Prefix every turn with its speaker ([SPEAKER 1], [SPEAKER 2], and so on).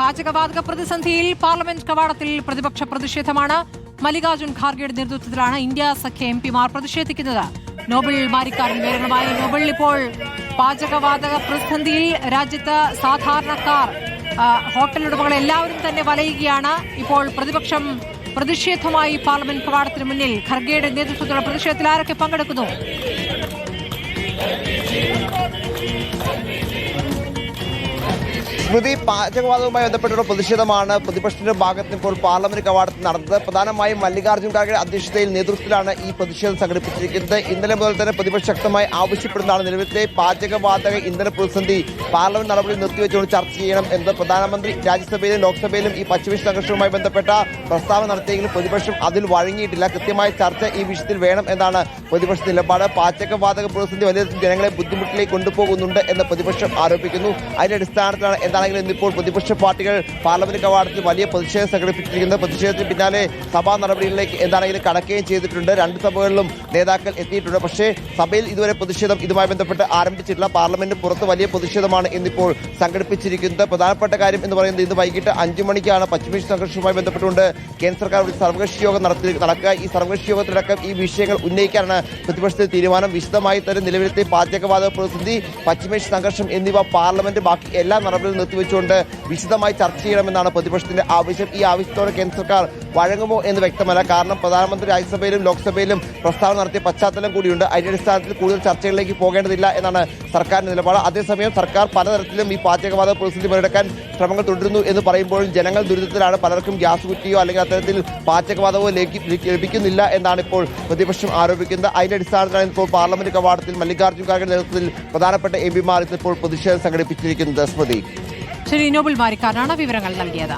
[SPEAKER 1] പാചകവാതക പ്രതിസന്ധിയിൽ പാർലമെന്റ് കവാടത്തിൽ പ്രതിപക്ഷ പ്രതിഷേധമാണ്. മല്ലികാർജുൻ ഖാർഗെയുടെ നേതൃത്വത്തിലാണ് ഇന്ത്യ സഖ്യ എംപിമാർ പ്രതിഷേധിക്കുന്നത്. നോബൽ മാരിക്കാരൻ വിവരങ്ങളുമായി. നോബൽ, ഇപ്പോൾ പാചകവാതക പ്രതിസന്ധിയിൽ രാജ്യത്ത് സാധാരണക്കാർ, ഹോട്ടൽ ഉടമകൾ എല്ലാവരും തന്നെ വലയുകയാണ്. ഇപ്പോൾ പ്രതിപക്ഷം പ്രതിഷേധമായി പാർലമെന്റ് കവാടത്തിന് മുന്നിൽ. ഖർഗെയുടെ നേതൃത്വത്തിലുള്ള പ്രതിഷേധത്തിൽ ആരൊക്കെ പങ്കെടുക്കുന്നു?
[SPEAKER 2] സ്മൃതി, പാചകവാതകവുമായി ബന്ധപ്പെട്ടുള്ള പ്രതിഷേധമാണ് പ്രതിപക്ഷത്തിന്റെ ഭാഗത്ത് ഇപ്പോൾ പാർലമെന്റ് കവാടത്തിൽ നടന്നത്. പ്രധാനമായും മല്ലികാർജുൻ ഖാർഗെ അധ്യക്ഷതയിൽ നേതൃത്വത്തിലാണ് ഈ പ്രതിഷേധം സംഘടിപ്പിച്ചിരിക്കുന്നത്. ഇന്നലെ മുതൽ തന്നെ പ്രതിപക്ഷം ശക്തമായി ആവശ്യപ്പെടുന്നതാണ് നിലവിലത്തെ പാചകവാതക ഇന്ധന പ്രതിസന്ധി പാർലമെന്റ് നടപടി നിർത്തിവെച്ചുകൊണ്ട് ചർച്ച ചെയ്യണം എന്ന്. പ്രധാനമന്ത്രി രാജ്യസഭയിലും ലോക്സഭയിലും ഈ പശ്ചിമേഷ്യൻ സംഘർഷവുമായി ബന്ധപ്പെട്ട പ്രസ്താവന നടത്തിയെങ്കിലും പ്രതിപക്ഷം അതിൽ വഴങ്ങിയിട്ടില്ല. കൃത്യമായ ചർച്ച ഈ വിഷയത്തിൽ വേണം എന്നാണ് പ്രതിപക്ഷ നിലപാട്. പാചകവാതക പ്രതിസന്ധി വലിയ ജനങ്ങളെ ബുദ്ധിമുട്ടിലേക്ക് കൊണ്ടുപോകുന്നുണ്ട് എന്ന് പ്രതിപക്ഷം ആരോപിക്കുന്നു. അതിന്റെ അടിസ്ഥാനത്തിലാണ് എന്താണെങ്കിലും ഇന്നിപ്പോൾ പ്രതിപക്ഷ പാർട്ടികൾ പാർലമെന്റ് കവാടത്തിൽ വലിയ പ്രതിഷേധം സംഘടിപ്പിച്ചിരിക്കുന്നത്. പ്രതിഷേധത്തിന് പിന്നാലെ സഭാ നടപടികളിലേക്ക് എന്താണെങ്കിലും കടക്കുകയും ചെയ്തിട്ടുണ്ട്. രണ്ട് സഭകളിലും നേതാക്കൾ എത്തിയിട്ടുണ്ട്. പക്ഷേ സഭയിൽ ഇതുവരെ പ്രതിഷേധം ഇതുമായി ബന്ധപ്പെട്ട് ആരംഭിച്ചിട്ടില്ല. പാർലമെന്റ് പുറത്ത് വലിയ പ്രതിഷേധമാണ് ഇന്നിപ്പോൾ സംഘടിപ്പിച്ചിരിക്കുന്നത്. പ്രധാനപ്പെട്ട കാര്യം എന്ന് പറയുന്നത് ഇന്ന് വൈകിട്ട് 5 മണിക്കാണ് പശ്ചിമേഷ്യൻ സംഘർഷവുമായി ബന്ധപ്പെട്ടുകൊണ്ട് കേന്ദ്ര സർക്കാർ ഒരു സർവകക്ഷി യോഗം നടക്കുക. ഈ സർവകക്ഷി യോഗത്തിലടക്കം ഈ വിഷയങ്ങൾ ഉന്നയിക്കാനാണ് പ്രതിപക്ഷത്തിന്റെ തീരുമാനം. വിശദമായി തന്നെ നിലവിലത്തെ പാചകവാതക പ്രതിസന്ധി, പശ്ചിമേഷ്യൻ സംഘർഷം എന്നിവ പാർലമെന്റ് ബാക്കി എല്ലാ നടപടികളും നിർത്തിവെച്ചുകൊണ്ട് വിശദമായി ചർച്ച ചെയ്യണമെന്നാണ് പ്രതിപക്ഷത്തിന്റെ ആവശ്യം. ഈ ആവശ്യത്തോടെ കേന്ദ്ര സർക്കാർ വഴങ്ങുമോ എന്ന് വ്യക്തമല്ല. കാരണം പ്രധാനമന്ത്രി രാജ്യസഭയിലും ലോക്സഭയിലും പ്രസ്താവന നടത്തിയ പശ്ചാത്തലം കൂടിയുണ്ട്. അതിന്റെ അടിസ്ഥാനത്തിൽ കൂടുതൽ ചർച്ചകളിലേക്ക് പോകേണ്ടതില്ല എന്നാണ് സർക്കാരിന്റെ നിലപാട്. അതേസമയം സർക്കാർ പലതരത്തിലും ഈ പാചകവാതക പ്രതിസന്ധി മറികടക്കാൻ ശ്രമങ്ങൾ തുടരുന്നു എന്ന് പറയുമ്പോഴും ജനങ്ങൾ ദുരിതത്തിലാണ്. പലർക്കും ഗ്യാസ് കുറ്റിയോ അല്ലെങ്കിൽ അത്തരത്തിൽ പാചകവാതകമോ ലഭിക്കുന്നില്ല എന്നാണ് ഇപ്പോൾ പ്രതിപക്ഷം ആരോപിക്കുന്നത്. അതിന്റെ അടിസ്ഥാനത്തിലാണ് ഇപ്പോൾ പാർലമെന്റ് കവാടത്തിൽ മല്ലികാർജുൻ ഖാർഗെ നേതൃത്വത്തിൽ പ്രധാനപ്പെട്ട എംപിമാർ ഇപ്പോൾ പ്രതിഷേധം സംഘടിപ്പിച്ചിരിക്കുന്നത്. സ്മൃതി,
[SPEAKER 1] ശരി, നോബൽ മാരിക്കാരനാണ് വിവരങ്ങൾ നൽകിയത്.